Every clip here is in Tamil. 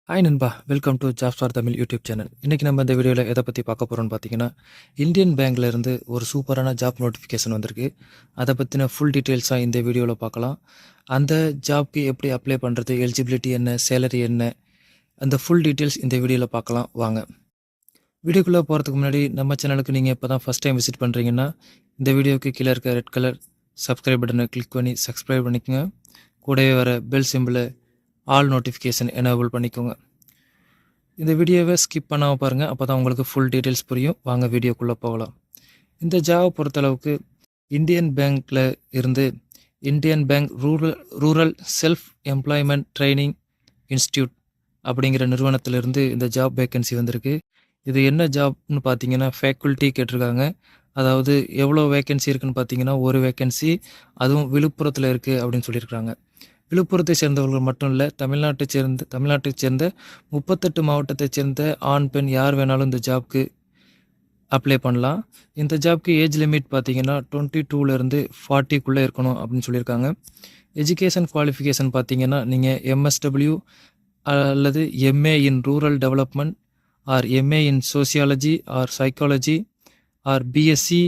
ஹாய் நண்பா, welcome to jobs for Tamil YouTube channel. இன்றைக்கி நம்ம இந்த வீடியோவில் எதை பற்றி பார்க்க போகிறோம்னு பார்த்தீங்கன்னா, இந்தியன் பேங்க்ல இருந்து ஒரு சூப்பரான ஜாப் நோட்டிஃபிகேஷன் வந்திருக்கு. அதை பற்றின ஃபுல் டீட்டெயில்ஸாக இந்த வீடியோவில் பார்க்கலாம். அந்த ஜாப்க்கு எப்படி அப்ளை பண்ணுறது, எலிஜிபிலிட்டி என்ன, சேலரி என்ன, அந்த ஃபுல் டீட்டெயில்ஸ் இந்த வீடியோவில் பார்க்கலாம் வாங்க. வீடியோக்குள்ளே போகிறதுக்கு முன்னாடி நம்ம சேனலுக்கு நீங்கள் இப்போ தான் ஃபஸ்ட் டைம் விசிட் பண்ணுறீங்கன்னா, இந்த வீடியோவுக்கு கீழே இருக்க ரெட் கலர் சப்ஸ்கிரைப் பட்டனை கிளிக் பண்ணி சப்ஸ்கிரைப் பண்ணிக்கோங்க. கூடவே வர பெல் சிம்பிளை ஆல் நோட்டிஃபிகேஷன் எனேபிள் பண்ணிக்கோங்க. இந்த வீடியோவை ஸ்கிப் பண்ணாமல் பாருங்கள், அப்போ தான் உங்களுக்கு ஃபுல் டீட்டெயில்ஸ் புரியும். வாங்க வீடியோக்குள்ளே போகலாம். இந்த ஜாபை பொறுத்தளவுக்கு இந்தியன் பேங்க்கில் இருந்து Indian Bank rural self employment training institute அப்படிங்கிற நிறுவனத்திலிருந்து இந்த ஜாப் வேக்கன்சி வந்திருக்கு. இது என்ன ஜாப்னு பார்த்தீங்கன்னா, ஃபேக்கல்ட்டி கேட்டிருக்காங்க. அதாவது எவ்வளோ வேக்கன்சி இருக்குதுன்னு பார்த்தீங்கன்னா, ஒரு வேக்கன்சி, அதுவும் விழுப்புரத்தில் இருக்குது அப்படின்னு சொல்லியிருக்காங்க. விழுப்புரத்தை சேர்ந்தவர்கள் மட்டும் இல்லை, தமிழ்நாட்டைச் சேர்ந்த 38 மாவட்டத்தைச் சேர்ந்த ஆண் பெண் யார் வேணாலும் இந்த ஜாப்க்கு அப்ளை பண்ணலாம். இந்த ஜாப்க்கு ஏஜ் லிமிட் பார்த்தீங்கன்னா 22லேருந்து 40க்குள்ளே இருக்கணும் அப்படின்னு சொல்லியிருக்காங்க. எஜுகேஷன் குவாலிஃபிகேஷன் பார்த்தீங்கன்னா, நீங்கள் எம்எஸ்டபிள்யூ அல்லது MA in rural development or MA in sociology or psychology or BSc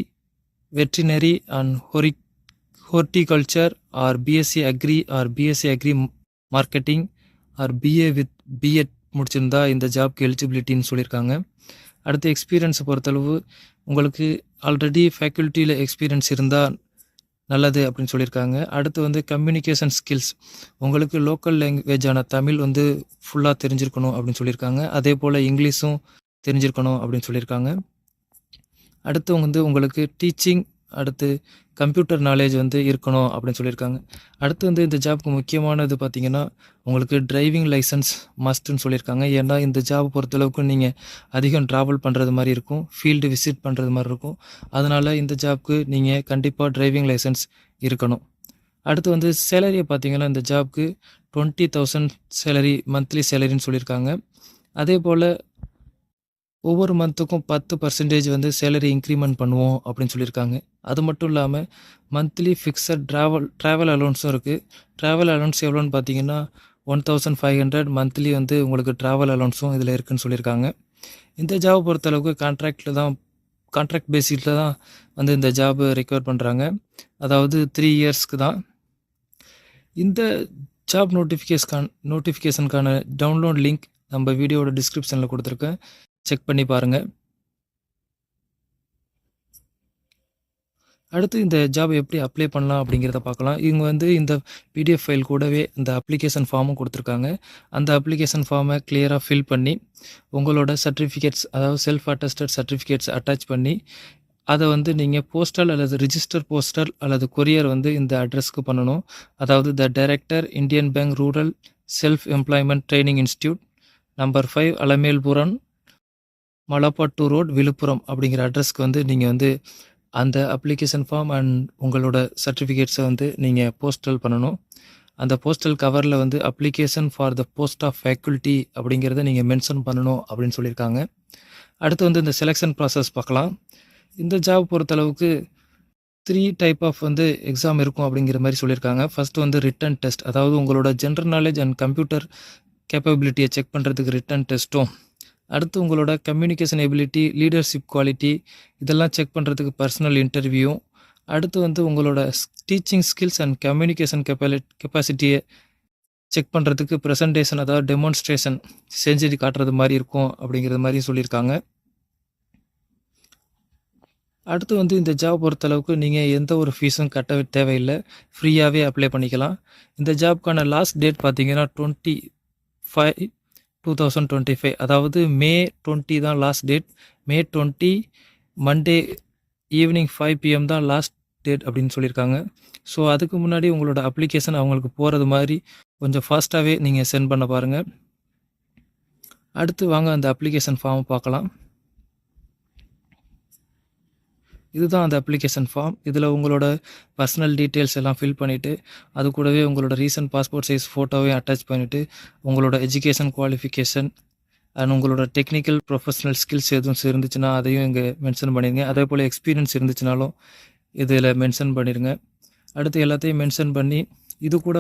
veterinary and horticulture or BSc agri or BSc agri marketing or BA with BEd முடிச்சிருந்தா இந்த ஜாப்க்கு எலிஜிபிலிட்டின்னு சொல்லியிருக்காங்க. அடுத்த எக்ஸ்பீரியன்ஸை பொறுத்தளவு உங்களுக்கு ஆல்ரெடி ஃபேக்கல்ட்டியில் எக்ஸ்பீரியன்ஸ் இருந்தால் நல்லது அப்படின்னு சொல்லியிருக்காங்க. அடுத்து கம்யூனிகேஷன் ஸ்கில்ஸ், உங்களுக்கு லோக்கல் லாங்குவேஜான தமிழ் ஃபுல்லாக தெரிஞ்சிருக்கணும் அப்படின்னு சொல்லியிருக்காங்க. அதே போல் இங்கிலீஷும் தெரிஞ்சிருக்கணும் அப்படின்னு சொல்லியிருக்காங்க. அடுத்து உங்களுக்கு டீச்சிங், அடுத்து கம்ப்யூட்டர் நாலேஜ் இருக்கணும் அப்படின்னு சொல்லியிருக்காங்க. அடுத்து இந்த ஜாப்க்கு முக்கியமானது பார்த்திங்கன்னா, உங்களுக்கு டிரைவிங் லைசன்ஸ் மஸ்ட்டுன்னு சொல்லியிருக்காங்க. ஏன்னா இந்த ஜாப் பொறுத்தளவுக்கு நீங்கள் அதிகம் ட்ராவல் பண்ணுறது மாதிரி இருக்கும், ஃபீல்டு விசிட் பண்ணுறது மாதிரி இருக்கும். அதனால் இந்த ஜாப்க்கு நீங்கள் கண்டிப்பாக டிரைவிங் லைசன்ஸ் இருக்கணும். அடுத்து சேலரியை பார்த்திங்கன்னா, இந்த ஜாப்க்கு 20,000 சேலரி, மந்த்லி சேலரின்னு சொல்லியிருக்காங்க. அதே போல் ஒவ்வொரு மந்த்துக்கும் 10% சேலரி இன்க்ரிமெண்ட் பண்ணுவோம் அப்படின்னு சொல்லியிருக்காங்க. அது மட்டும் இல்லாமல் மந்த்லி ஃபிக்ஸட் ட்ராவல் அலோன்ஸும் இருக்குது. ட்ராவல் அலோன்ஸ் எவ்வளோன்னு பார்த்தீங்கன்னா 1,500 மந்த்லி உங்களுக்கு ட்ராவல் அலோன்ஸும் இதில் இருக்குதுன்னு சொல்லியிருக்காங்க. இந்த ஜாப் பொறுத்தளவுக்கு கான்ட்ராக்ட் பேசிஸில் தான் இந்த ஜாப் ரெக்வயர் பண்ணுறாங்க. அதாவது 3 இயர்ஸ்க்கு தான். இந்த ஜாப் நோட்டிஃபிகேஷனுக்கான டவுன்லோட் லிங்க் நம்ம வீடியோட டிஸ்கிரிப்ஷனில் கொடுத்துருக்கேன், செக் பண்ணி பாருங்கள். அடுத்து இந்த ஜாப் எப்படி அப்ளை பண்ணலாம் அப்படிங்கிறத பார்க்கலாம். இவங்க இந்த பிடிஎஃப் ஃபைல் கூடவே இந்த அப்ளிகேஷன் ஃபார்மும் கொடுத்துருக்காங்க. அந்த அப்ளிகேஷன் ஃபார்மை கிளியராக ஃபில் பண்ணி உங்களோட சர்டிஃபிகேட்ஸ், அதாவது செல்ஃப் அட்டஸ்டட் சர்டிஃபிகேட்ஸ் அட்டாச் பண்ணி அதை நீங்கள் போஸ்டல் அல்லது ரிஜிஸ்டர் போஸ்டல் அல்லது கொரியர் இந்த அட்ரஸ்க்கு பண்ணணும். அதாவது the director Indian Bank rural self employment training institute, number 5 Alamelpuram, Malappattu road, Villupuram அப்படிங்கிற அட்ரஸ்க்கு நீங்கள் அந்த அப்ளிகேஷன் ஃபார்ம் அண்ட் உங்களோட சர்டிஃபிகேட்ஸை நீங்கள் போஸ்டல் பண்ணணும். அந்த போஸ்டல் கவரில் application for the post of faculty அப்படிங்கிறத நீங்கள் மென்ஷன் பண்ணணும் அப்படின்னு சொல்லியிருக்காங்க. அடுத்து இந்த செலெக்ஷன் ப்ராசஸ் பார்க்கலாம். இந்த ஜாப் பொறுத்தளவுக்கு 3 டைப் ஆஃப் எக்ஸாம் இருக்கும் அப்படிங்கிற மாதிரி சொல்லியிருக்காங்க. ஃபஸ்ட்டு ரிட்டன் டெஸ்ட், அதாவது உங்களோட ஜென்ரல் நாலேஜ் அண்ட் கம்ப்யூட்டர் கேப்பபிலிட்டியை செக் பண்ணுறதுக்கு ரிட்டன் டெஸ்ட்டும், அடுத்து உங்களோட கம்யூனிகேஷன் எபிலிட்டி, லீடர்ஷிப் குவாலிட்டி இதெல்லாம் செக் பண்ணுறதுக்கு பர்சனல் இன்டர்வியூவும், அடுத்து உங்களோட டீச்சிங் ஸ்கில்ஸ் அண்ட் கம்யூனிகேஷன் கெப்பாசிட்டியை செக் பண்ணுறதுக்கு ப்ரெசன்டேஷன், அதாவது டெமான்ஸ்ட்ரேஷன் செஞ்சு காட்டுறது மாதிரி இருக்கும் அப்படிங்கிறது மாதிரி சொல்லியிருக்காங்க. அடுத்து இந்த ஜாப் பொறுத்தளவுக்கு நீங்கள் எந்த ஒரு ஃபீஸும் கட்ட தேவையில்லை, ஃப்ரீயாகவே அப்ளை பண்ணிக்கலாம். இந்த ஜாப்க்கான லாஸ்ட் டேட் பார்த்தீங்கன்னா 25/2025, அதாவது May 20 தான் last date. May 20 Monday evening 5 PM தான் லாஸ்ட் டேட் அப்படின்னு சொல்லியிருக்காங்க. ஸோ அதுக்கு முன்னாடி உங்களோட அப்ளிகேஷன் அவங்களுக்கு போகிறது மாதிரி கொஞ்சம் ஃபாஸ்ட்டாகவே நீங்கள் சென்ட் பண்ண பாருங்கள். அடுத்து வாங்க அந்த அப்ளிகேஷன் ஃபார்மை பார்க்கலாம். இதுதான் அந்த அப்ளிகேஷன் ஃபார்ம். இதில் உங்களோட பர்சனல் டீட்டெயில்ஸ் எல்லாம் ஃபில் பண்ணிவிட்டு, அது கூடவே உங்களோட ரீசன்ட் பாஸ்போர்ட் சைஸ் ஃபோட்டோவையும் அட்டாச் பண்ணிவிட்டு, உங்களோட எஜுகேஷன் குவாலிஃபிகேஷன் அண்ட் உங்களோட டெக்னிக்கல் ப்ரொஃபஷனல் ஸ்கில்ஸ் எதுவும் இருந்துச்சுன்னா அதையும் இங்கே மென்ஷன் பண்ணிடுங்க. அதே போல் எக்ஸ்பீரியன்ஸ் இருந்துச்சுனாலும் இதில் மென்ஷன் பண்ணிடுங்க. அடுத்து எல்லாத்தையும் மென்ஷன் பண்ணி இது கூட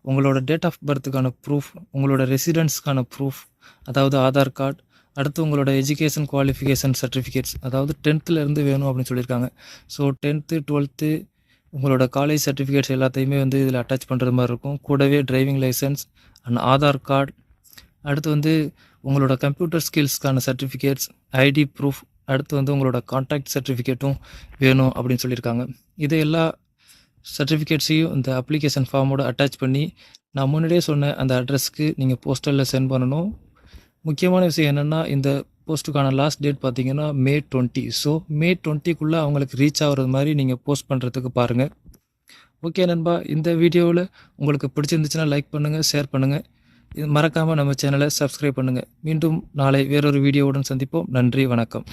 உங்களோட டேட் ஆஃப் பர்த்துக்கான ப்ரூஃப், உங்களோட ரெசிடென்ஸ்க்கான ப்ரூஃப், அதாவது ஆதார் கார்டு, அடுத்து உங்களோட எஜுகேஷன் குவாலிஃபிகேஷன் சர்டிஃபிகேட்ஸ், அதாவது 10th வேணும் அப்படின்னு சொல்லியிருக்காங்க. ஸோ 10th 12th உங்களோட காலேஜ் சர்டிஃபிகேட்ஸ் எல்லாத்தையுமே வந்து இதில் அட்டாச் பண்ணுறது மாதிரி இருக்கும். கூடவே driving licence and Aadhaar card, அடுத்து வந்து உங்களோட கம்ப்யூட்டர் ஸ்கில்ஸ்க்கான சர்டிஃபிகேட்ஸ், ஐடி ப்ரூஃப், அடுத்து வந்து உங்களோட கான்டாக்ட் சர்டிஃபிகேட்டும் வேணும் அப்படின்னு சொல்லியிருக்காங்க. இது எல்லா சர்டிஃபிகேட்ஸையும் இந்த அப்ளிகேஷன் ஃபார்மோட அட்டாச் பண்ணி நான் முன்னாடியே சொன்ன அந்த அட்ரஸ்க்கு நீங்கள் போஸ்டலில் சென்ட் பண்ணணும். முக்கியமான விஷயம் என்னென்னா, இந்த போஸ்ட்டுக்கான லாஸ்ட் டேட் பார்த்தீங்கன்னா May 20. ஸோ May 20க்குள்ளே அவங்களுக்கு ரீச் ஆகிறது மாதிரி நீங்கள் போஸ்ட் பண்ணுறதுக்கு பாருங்கள். ஓகே நண்பா, இந்த வீடியோவில் உங்களுக்கு பிடிச்சிருந்துச்சுன்னா லைக் பண்ணுங்கள், ஷேர் பண்ணுங்கள். இது மறக்காமல் நம்ம சேனலை சப்ஸ்கிரைப் பண்ணுங்கள். மீண்டும் நாளை வேறொரு வீடியோவுடன் சந்திப்போம். நன்றி, வணக்கம்.